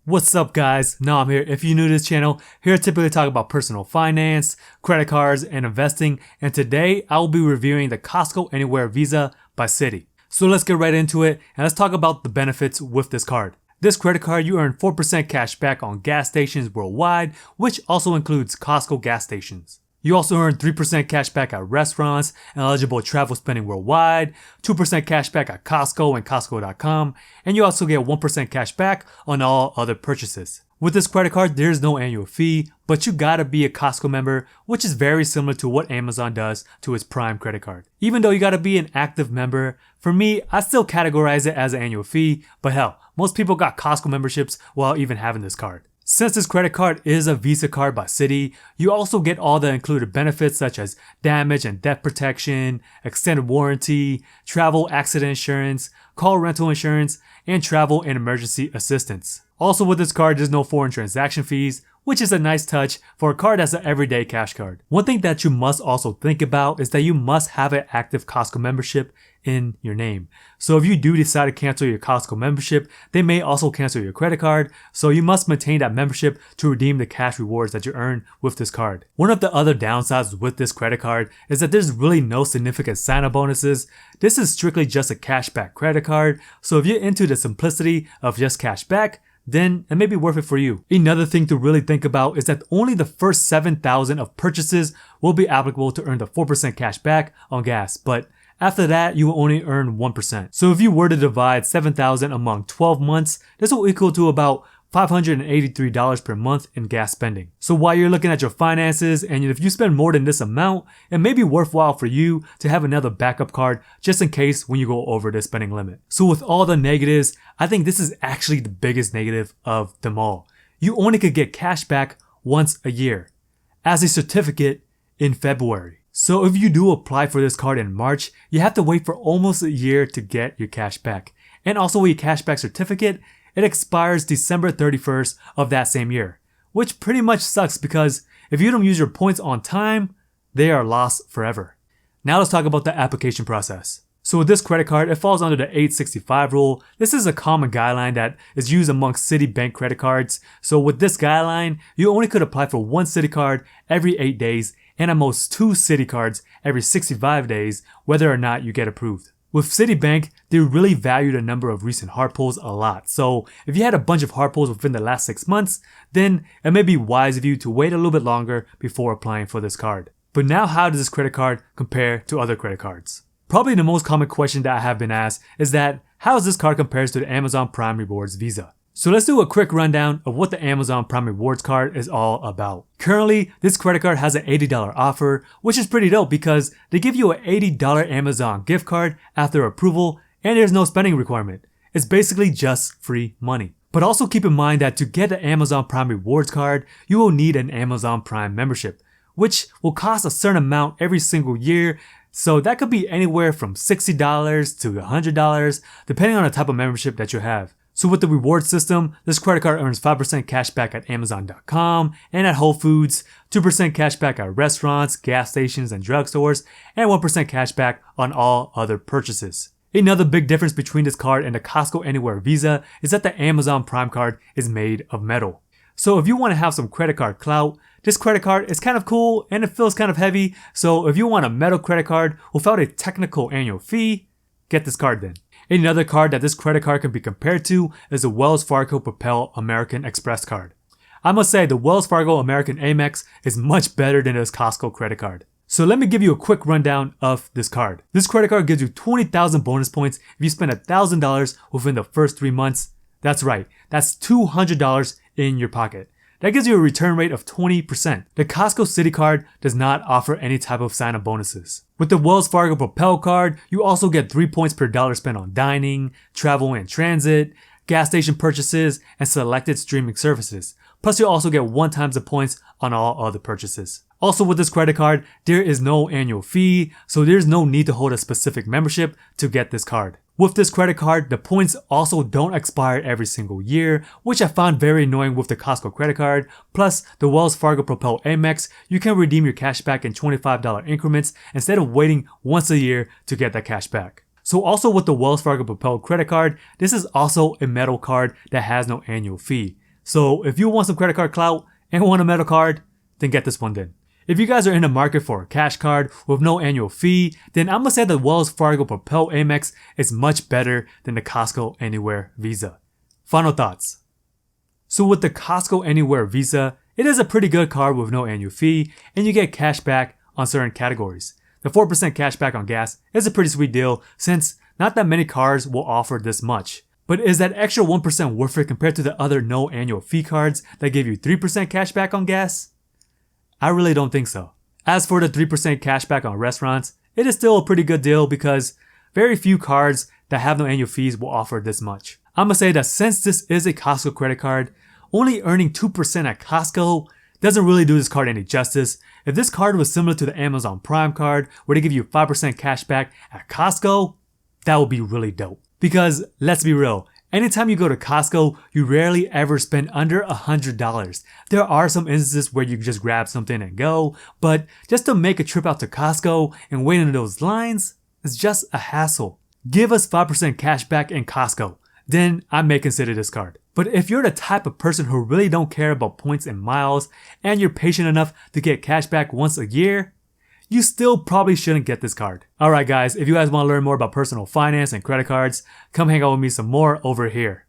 What's up guys, Naam here. If you're new to this channel, here I typically talk about personal finance, credit cards, and investing, and today I will be reviewing the Costco Anywhere Visa by Citi. So let's get right into it and let's talk about the benefits with this card. This credit card, you earn 4% cash back on gas stations worldwide, which also includes Costco gas stations. You also earn 3% cash back at restaurants and eligible travel spending worldwide, 2% cash back at Costco and Costco.com, and you also get 1% cash back on all other purchases. With this credit card, there's no annual fee, but you gotta be a Costco member, which is very similar to what Amazon does to its Prime credit card. Even though you gotta be an active member, for me, I still categorize it as an annual fee, but hell, most people got Costco memberships while even having this card. Since this credit card is a Visa card by Citi, you also get all the included benefits such as damage and debt protection, extended warranty, travel accident insurance, car rental insurance, and travel and emergency assistance. Also with this card, there's no foreign transaction fees, which is a nice touch for a card that's an everyday cash card. One thing that you must also think about is that you must have an active Costco membership in your name. So if you do decide to cancel your Costco membership, they may also cancel your credit card, so you must maintain that membership to redeem the cash rewards that you earn with this card. One of the other downsides with this credit card is that there's really no significant sign-up bonuses. This is strictly just a cashback credit card, so if you're into the simplicity of just cashback, then it may be worth it for you. Another thing to really think about is that only the first 7,000 of purchases will be applicable to earn the 4% cash back on gas, but after that, you will only earn 1%. So if you were to divide 7,000 among 12 months, this will equal to about $583 per month in gas spending. So while you're looking at your finances, and if you spend more than this amount, it may be worthwhile for you to have another backup card just in case when you go over the spending limit. So with all the negatives, I think this is actually the biggest negative of them all. You only could get cash back once a year, as a certificate in February. So if you do apply for this card in March, you have to wait for almost a year to get your cash back. And also with your cashback certificate, it expires December 31st of that same year, which pretty much sucks because if you don't use your points on time, they are lost forever. Now let's talk about the application process. So with this credit card, it falls under the 865 rule. This is a common guideline that is used amongst Citibank credit cards. So with this guideline, you only could apply for one Citi card every 8 days and at most 2 Citi cards every 65 days, whether or not you get approved. With Citibank, they really value the number of recent hard pulls a lot. So if you had a bunch of hard pulls within the last 6 months, then it may be wise of you to wait a little bit longer before applying for this card. But now how does this credit card compare to other credit cards? Probably the most common question that I have been asked is that how does this card compares to the Amazon Prime Rewards Visa? So let's do a quick rundown of what the Amazon Prime Rewards card is all about. Currently, this credit card has an $80 offer, which is pretty dope because they give you an $80 Amazon gift card after approval and there's no spending requirement. It's basically just free money. But also keep in mind that to get the Amazon Prime Rewards card, you will need an Amazon Prime membership, which will cost a certain amount every single year. So that could be anywhere from $60 to $100, depending on the type of membership that you have. So with the reward system, this credit card earns 5% cash back at Amazon.com and at Whole Foods, 2% cash back at restaurants, gas stations, and drugstores, and 1% cash back on all other purchases. Another big difference between this card and the Costco Anywhere Visa is that the Amazon Prime card is made of metal. So if you want to have some credit card clout, this credit card is kind of cool and it feels kind of heavy. So if you want a metal credit card without a technical annual fee, get this card then. Another card that this credit card can be compared to is the Wells Fargo Propel American Express card. I must say the Wells Fargo American Amex is much better than this Costco credit card. So let me give you a quick rundown of this card. This credit card gives you 20,000 bonus points if you spend $1,000 within the first 3 months. That's right, that's $200 in your pocket. That gives you a return rate of 20%. The Costco Citi card does not offer any type of sign-up bonuses. With the Wells Fargo Propel card, you also get 3 points per dollar spent on dining, travel and transit, gas station purchases, and selected streaming services. Plus you also get 1 times the points on all other purchases. Also with this credit card, there is no annual fee, so there's no need to hold a specific membership to get this card. With this credit card, the points also don't expire every single year, which I found very annoying with the Costco credit card. Plus, the Wells Fargo Propel Amex, you can redeem your cash back in $25 increments instead of waiting once a year to get that cash back. So also with the Wells Fargo Propel credit card, this is also a metal card that has no annual fee. So if you want some credit card clout and want a metal card, then get this one then. If you guys are in the market for a cash card with no annual fee, then I'm gonna say the Wells Fargo Propel Amex is much better than the Costco Anywhere Visa. Final thoughts. So with the Costco Anywhere Visa, it is a pretty good card with no annual fee and you get cash back on certain categories. The 4% cash back on gas is a pretty sweet deal since not that many cards will offer this much. But is that extra 1% worth it compared to the other no annual fee cards that give you 3% cash back on gas? I really don't think so. As for the 3% cash back on restaurants, it is still a pretty good deal because very few cards that have no annual fees will offer this much. I'm gonna say that since this is a Costco credit card, only earning 2% at Costco doesn't really do this card any justice. If this card was similar to the Amazon Prime card where they give you 5% cash back at Costco, that would be really dope. Because let's be real, anytime you go to Costco, you rarely ever spend under $100. There are some instances where you can just grab something and go, but just to make a trip out to Costco and wait in those lines is just a hassle. Give us 5% cash back in Costco, then I may consider this card. But if you're the type of person who really don't care about points and miles, and you're patient enough to get cash back once a year, you still probably shouldn't get this card. Alright guys, if you guys want to learn more about personal finance and credit cards, come hang out with me some more over here.